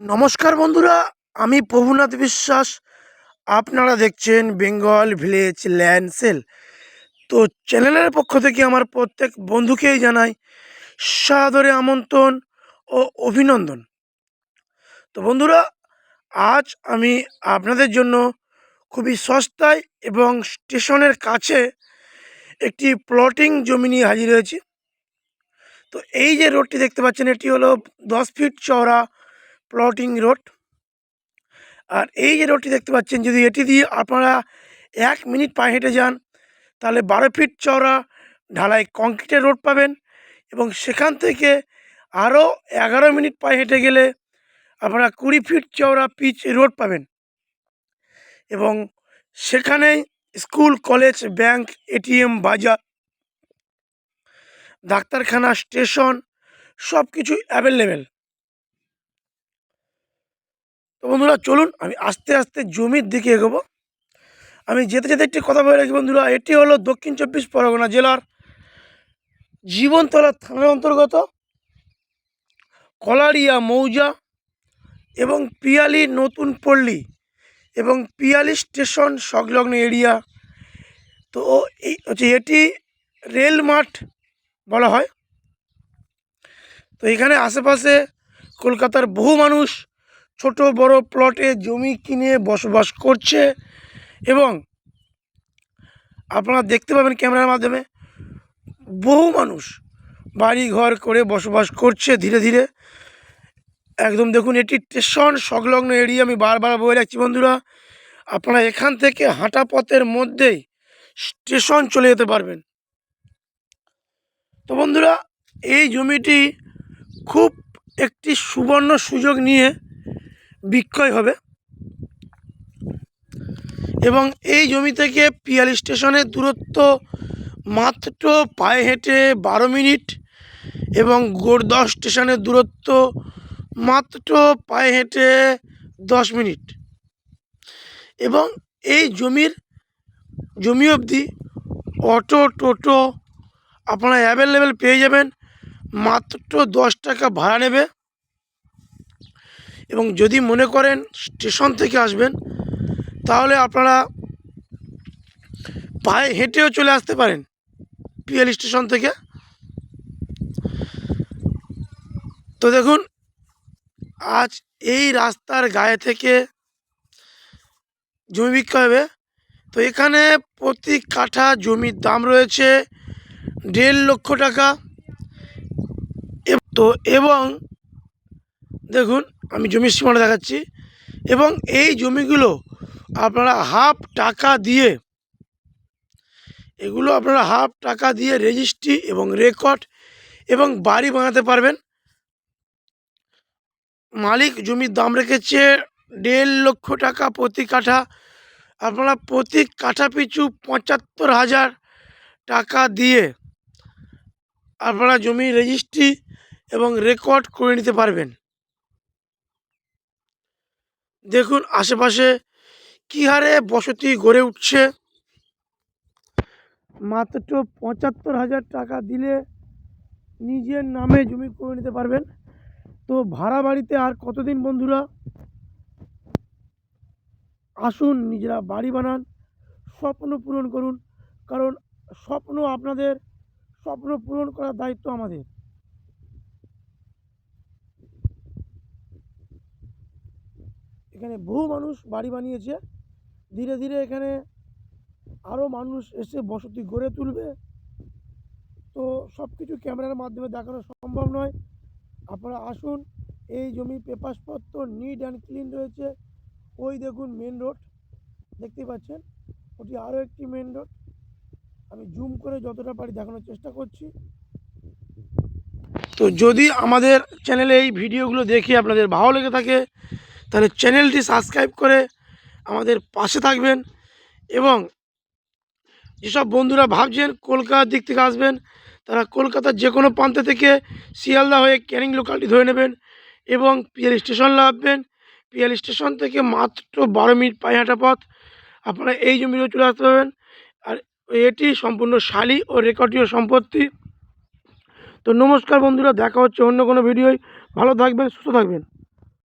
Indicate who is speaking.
Speaker 1: নমস্কার বন্ধুরা, আমি প্রভুনাথ বিশ্বাস। আপনারা দেখছেন বেঙ্গল ভিলেজ ল্যান্ড সেল। তো চ্যানেলের পক্ষ থেকে আমার প্রত্যেক বন্ধুকেই জানাই সাদরে আমন্ত্রণ ও অভিনন্দন। তো বন্ধুরা, আজ আমি আপনাদের জন্য খুবই সস্তায় এবং স্টেশনের কাছে একটি প্লটিং জমি নিয়ে হাজির হয়েছি। তো এই যে রোডটি দেখতে পাচ্ছেন, এটি হলো 10 ফিট চওড়া প্লটিং রোড। আর এই যে রোডটি দেখতে পাচ্ছেন, যদি এটি দিয়ে আপনারা 1 মিনিট পায়ে হেঁটে যান, তাহলে 12 ফিট চওড়া ঢালাই কংক্রিটের রোড পাবেন। এবং সেখান থেকে আরও 11 মিনিট পায়ে হেঁটে গেলে আপনারা 20 ফিট চওড়া পিচ রোড পাবেন। এবং সেখানেই স্কুল, কলেজ, ব্যাংক, এটিএম, বাজার, ডাক্তারখানা, স্টেশন সব কিছু অ্যাভেলেবেল। তো বন্ধুরা, চলুন আমি আস্তে আস্তে জমির দিকে এগোবো। আমি যেতে যেতে একটি কথা বলে রাখি বন্ধুরা, এটি হলো দক্ষিণ 24 পরগনা জেলার জীবনতলা থানার অন্তর্গত কলারিয়া মৌজা এবং পিয়ালি নতুন পল্লী এবং পিয়ালি স্টেশন সংলগ্ন এরিয়া। তো এই হচ্ছে, এটি রেল মাঠ বলা হয়। তো এখানে আশেপাশে কলকাতার বহু মানুষ ছোট বড় প্লটে জমি কিনে বসবাস করছে। এবং আপনারা দেখতে পাবেন ক্যামেরার মাধ্যমে, বহু মানুষ বাড়ি ঘর করে বসবাস করছে ধীরে ধীরে। একদম দেখুন, এটি স্টেশন সংলগ্ন এরিয়া। আমি বারবার বলে রাখছি বন্ধুরা, আপনারা এখান থেকে হাঁটা পথের মধ্যেই স্টেশন চলে যেতে পারবেন। তো বন্ধুরা, এই জমিটি খুব একটি সুবর্ণ সুযোগ নিয়ে বিক্রয় হবে। এবং এই জমি থেকে পিয়ালি স্টেশনের দূরত্ব মাত্র পায়ে হেঁটে 12 মিনিট এবং গোড়দহ স্টেশনের দূরত্ব মাত্র পায়ে হেঁটে 10 মিনিট। এবং এই জমি অবধি অটো, টোটো আপনারা অ্যাভেলেবেল পেয়ে যাবেন। মাত্র 10 টাকা ভাড়া নেবে। এবং যদি মনে করেন স্টেশন থেকে আসবেন, তাহলে আপনারা পায়ে হেঁটেও চলে আসতে পারেন পিয়ালি স্টেশন থেকে। তো দেখুন, আজ এই রাস্তার গায়ে থেকে জমি বিক্রয় হবে। তো এখানে প্রতি কাঠা জমির দাম রয়েছে 1.5 লক্ষ টাকা। এবং দেখুন, আমি জমির সীমানা দেখাচ্ছি। এবং এই জমিগুলো আপনারা হাফ টাকা দিয়ে রেজিস্ট্রি এবং রেকর্ড এবং বাড়ি বানাতে পারবেন। মালিক জমির দাম রেখেছে 1.5 লক্ষ টাকা প্রতি কাঠা। আপনারা প্রতি কাঠা পিছু 75,000 টাকা দিয়ে আপনারা জমি রেজিস্ট্রি এবং রেকর্ড করে নিতে পারবেন। দেখুন আশেপাশে কী হারে বসতি গড়ে উঠছে। মাত্র 75,000 টাকা দিলে নিজের নামে জমি করে নিতে পারবেন। তো ভাড়া বাড়িতে আর কতদিন বন্ধুরা? আসুন, নিজেরা বাড়ি বানান, স্বপ্ন পূরণ করুন। কারণ আপনাদের স্বপ্ন পূরণ করার দায়িত্ব আমাদের। এখানে বহু মানুষ বাড়ি বানিয়েছে। ধীরে ধীরে এখানে আরও মানুষ এসে বসতি গড়ে তুলবে। তো সব কিছু ক্যামেরার মাধ্যমে দেখানো সম্ভব নয়। আপনারা আসুন, এই জমি পেপারসপত্র নিট অ্যান্ড ক্লিন রয়েছে। ওই দেখুন মেন রোড দেখতে পাচ্ছেন, ওটি আরও একটি মেন রোড। আমি জুম করে যতটা পারি দেখানোর চেষ্টা করছি। তো যদি আমাদের চ্যানেলে এই ভিডিওগুলো দেখে আপনাদের ভালো লেগে থাকে, তাহলে চ্যানেলটি সাবস্ক্রাইব করে আমাদের পাশে থাকবেন। এবং যেসব বন্ধুরা ভাবছেন কলকাতার দিক থেকে আসবেন, তারা কলকাতার যে কোনো প্রান্ত থেকে শিয়ালদা হয়ে ক্যানিং লোকালটি ধরে নেবেন এবং পিয়ালি স্টেশন নামবেন। পিয়ালি স্টেশন থেকে মাত্র 12 মিনিট পায়ে হাঁটা পথ আপনারা এই জমিও চলে আসতে পারবেন। আর এটি সম্পূর্ণ শালি ও রেকর্ডীয় সম্পত্তি। তো নমস্কার বন্ধুরা, দেখা হচ্ছে অন্য কোনো ভিডিওয়। ভালো থাকবেন, সুস্থ থাকবেন।